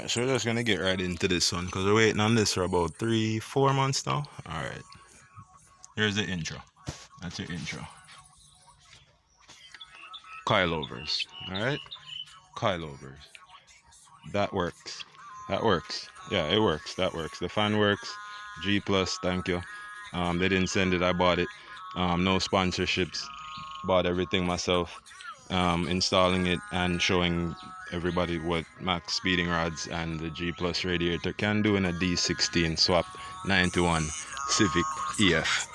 Alright, so we're just gonna get right into this one because we're waiting on this for about 3-4 months now. Alright, here's the intro. That's your intro. Coilovers. Alright, coilovers. That works. That works. Yeah, it works. That works. The fan works. G plus, thank you. They didn't send it, I bought it. No sponsorships. Bought everything myself. Installing it and showing everybody what max speeding rods and the G plus radiator can do in a D16 swap 91 Civic EF.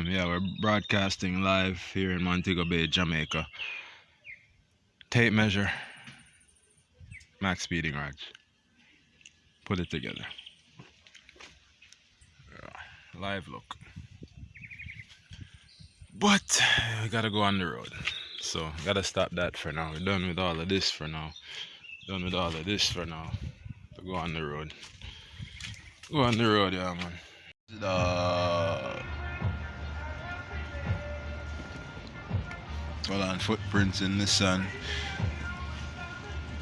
Yeah, we're broadcasting live here in Montego Bay, Jamaica. Tape measure, max speeding rods. Put it together. Live look. But we gotta go on the road. So gotta stop that for now. We're done with all of this for now. To go on the road. Go on the road, yeah, man. Hold on, footprints in the sun.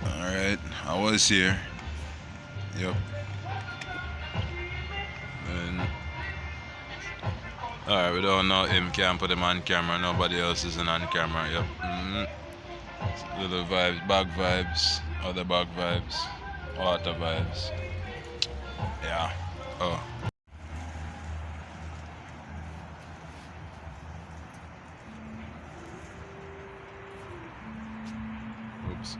Alright, I was here. Yep. And alright, we don't know him, can't put him on camera. Nobody else isn't on camera. Yep. Little vibes, bag vibes, other bag vibes, water vibes. Yeah. Oh. Oops.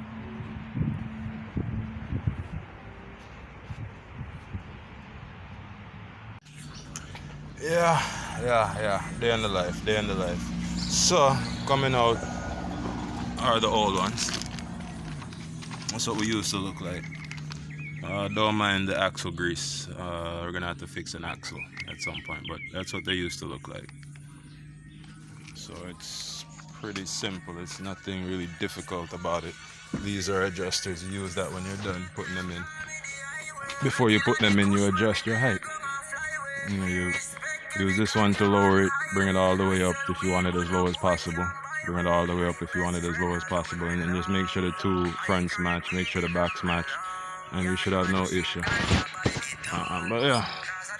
Yeah. Day in the life. So, coming out are the old ones. That's what we used to look like. Don't mind the axle grease. We're gonna have to fix an axle at some point, but that's what they used to look like. So it's pretty simple. It's nothing really difficult about it. These are adjusters. You use that when you're done putting them in. Before you put them in, you adjust your height. You use this one to lower it, bring it all the way up if you want it as low as possible. Bring it all the way up if you want it as low as possible, and then just make sure the two fronts match, make sure the backs match, and you should have no issue. But yeah,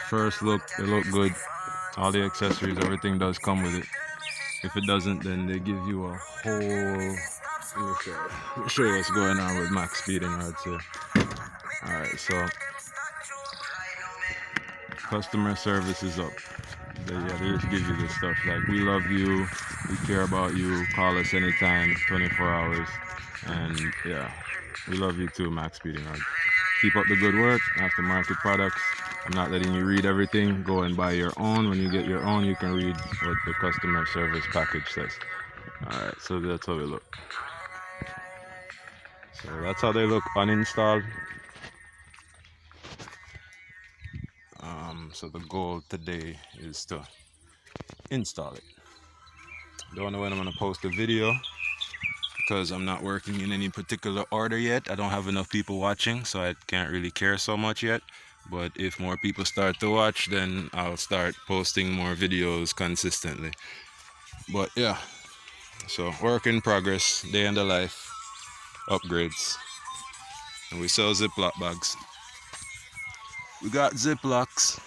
first look, they look good. All the accessories, everything does come with it. If it doesn't, then they give you a whole... Let me show you what's going on with max speeding rods here. Alright, so customer service is up. They just give you this stuff like, we love you, we care about you, call us anytime, 24 hours, and yeah, we love you too, max speeding rods. Keep up the good work, aftermarket products. I'm not letting you read everything, go and buy your own. When you get your own, you can read what the customer service package says. Alright, so that's how they look. So that's how they look uninstalled. So the goal today is to install it. Don't know when I'm gonna post a video because I'm not working in any particular order yet. I don't have enough people watching, so I can't really care so much yet. But if more people start to watch, then I'll start posting more videos consistently. But yeah, so work in progress, day in the life, upgrades. And we sell Ziploc bags. We got Ziplocs.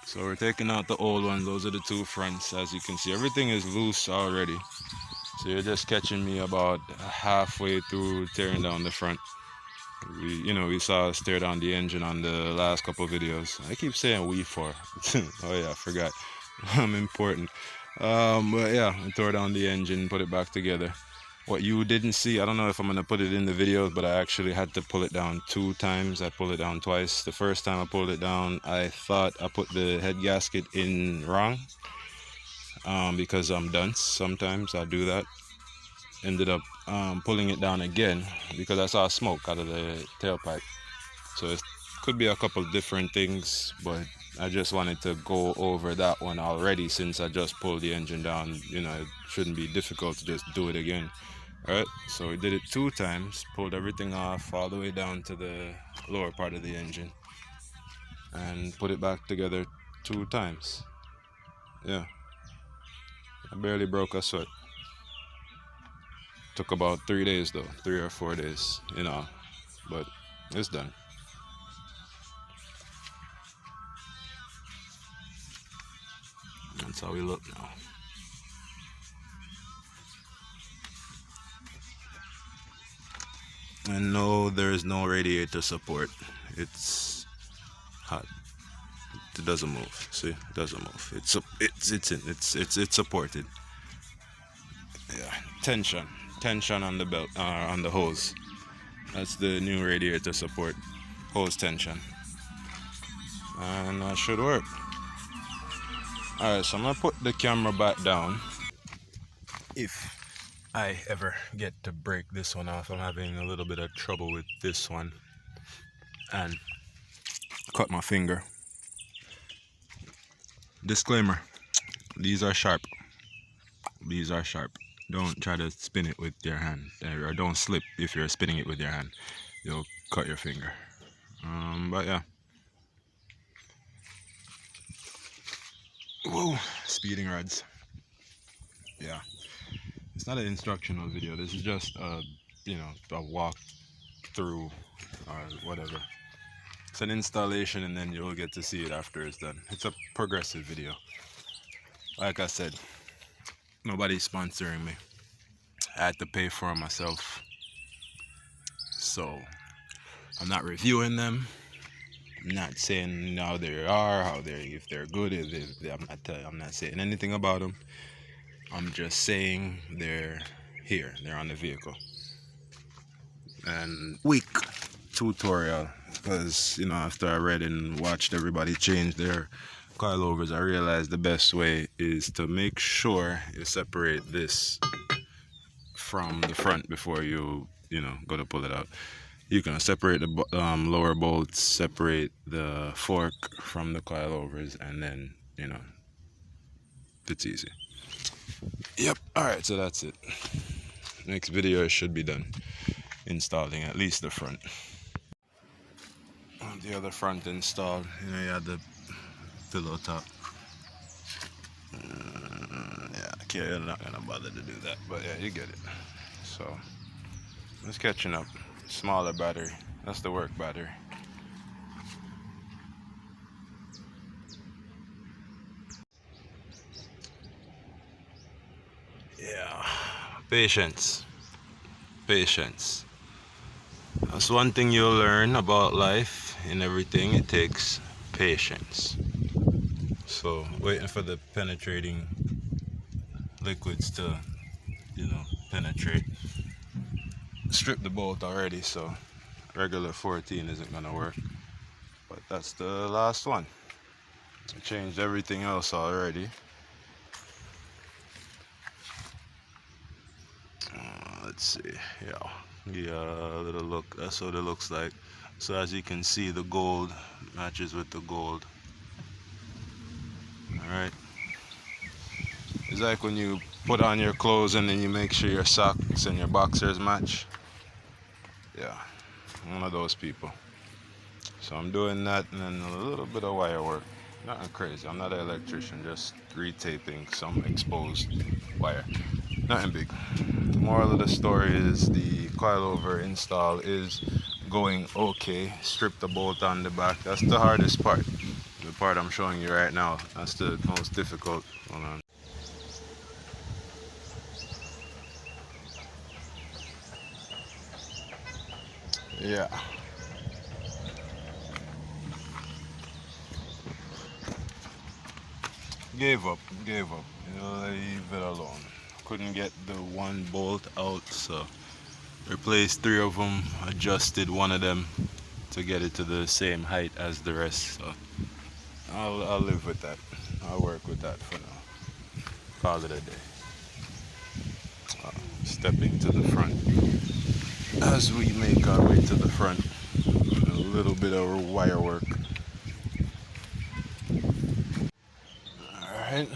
So we're taking out the old ones. Those are the two fronts. As you can see, everything is loose already. So you're just catching me about halfway through tearing down the front. We saw us tear down the engine on the last couple of videos. I keep saying we for. Oh yeah, I forgot. I'm important. But yeah, I tore down the engine, put it back together. What you didn't see, I don't know if I'm gonna put it in the videos, but I actually had to pull it down 2 times. I pulled it down twice. The first time I pulled it down, I thought I put the head gasket in wrong, because I'm dunce. Sometimes I do that. Ended up pulling it down again because I saw smoke out of the tailpipe. So it could be a couple different things, but I just wanted to go over that one already since I just pulled the engine down. It shouldn't be difficult to just do it again. Alright, so we did it 2 times, pulled everything off all the way down to the lower part of the engine and put it back together 2 times. Yeah, I barely broke a sweat. Took about 3 days though, 3 or 4 days, but it's done. That's how we look now. And no, there is no radiator support. It's hot. It doesn't move. See, it doesn't move. It's supported. Yeah, tension on the belt, on the hose. That's the new radiator support, hose tension, and that should work. All right, so I'm gonna put the camera back down. If I ever get to break this one off, I'm having a little bit of trouble with this one, and cut my finger. Disclaimer: these are sharp. These are sharp. Don't try to spin it with your hand, or don't slip if you're spinning it with your hand. You'll cut your finger. But yeah. Whoa, speeding rods. Yeah, it's not an instructional video. This is just a walk through or whatever. It's an installation, and then you'll get to see it after it's done. It's a progressive video. Like I said, nobody's sponsoring me. I had to pay for it myself, so I'm not reviewing them. I'm not saying how they are, if they're good. I'm not saying anything about them. I'm just saying they're here. They're on the vehicle. And weak tutorial, because after I read and watched everybody change their coilovers, I realized the best way is to make sure you separate this from the front before you go to pull it out. You can separate the lower bolts, separate the fork from the coilovers, and then it's easy. Yep. All right, so that's it. Next video should be done installing at least the front. The other front installed. You had the pillow top. Yeah, okay, I'm not gonna bother to do that, but yeah, you get it. So it's catching up. Smaller battery. That's the work battery. Yeah, patience. Patience. That's one thing you'll learn about life. In everything, it takes patience. So waiting for the penetrating liquids to penetrate. Stripped the bolt already, so regular 14 isn't gonna work, but that's the last one. I changed everything else already. Let's see. Yeah, a little look. That's what it looks like. So as you can see, the gold matches with the gold. Alright, it's like when you put on your clothes and then you make sure your socks and your boxers match. Yeah, one of those people. So I'm doing that, and then a little bit of wire work. Nothing crazy. I'm not an electrician, just retaping some exposed wire. Nothing big. Moral of the story is the coilover install is going okay. Strip the bolt on the back. That's the hardest part. The part I'm showing you right now. That's the most difficult. Hold on. Yeah. Gave up. Leave it alone. Couldn't get the one bolt out, so replaced 3 of them, adjusted one of them to get it to the same height as the rest. So I'll live with that. I'll work with that for now. Call it a day. Stepping to the front. As we make our way to the front, a little bit of wire work. Alright.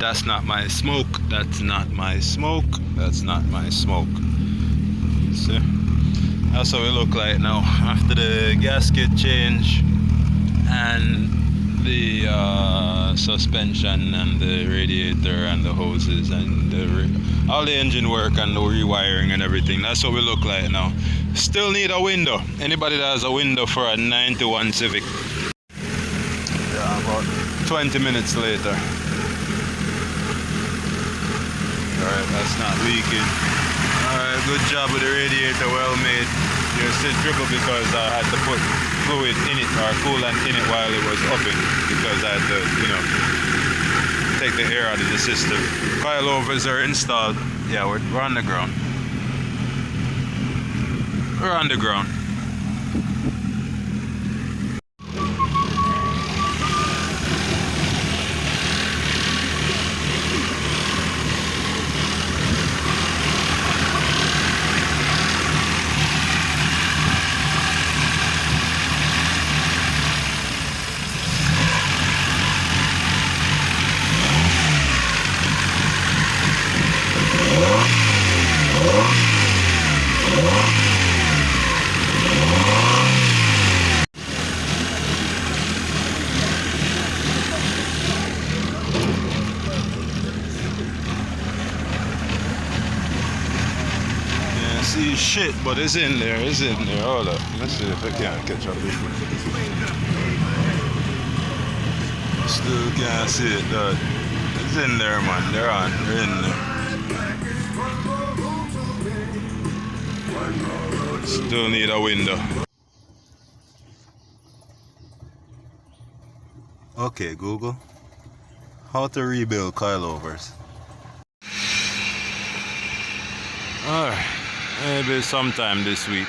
that's not my smoke. That's not my smoke. That's not my smoke. See? That's how it look like now after the gasket change and the suspension and the radiator and the hoses and all the engine work and the rewiring and everything. That's what we look like now. Still need a window. Anybody that has a window for a 91 Civic. Yeah, about 20 minutes later. Alright, that's not leaking. Alright, good job with the radiator, well made. You're still dribble because I had to put fluid in it or coolant in it while it was upping because I had to, you know, take the air out of the system. Coilovers are installed. Yeah, we're on the ground. We're on the ground. See shit, but it's in there, it's in there. Hold up, let's see if I can't catch up. Still can't see it, dog. It's in there, man. They're on, they're in there. Still need a window. Okay, Google. How to rebuild coilovers. Alright. Maybe sometime this week.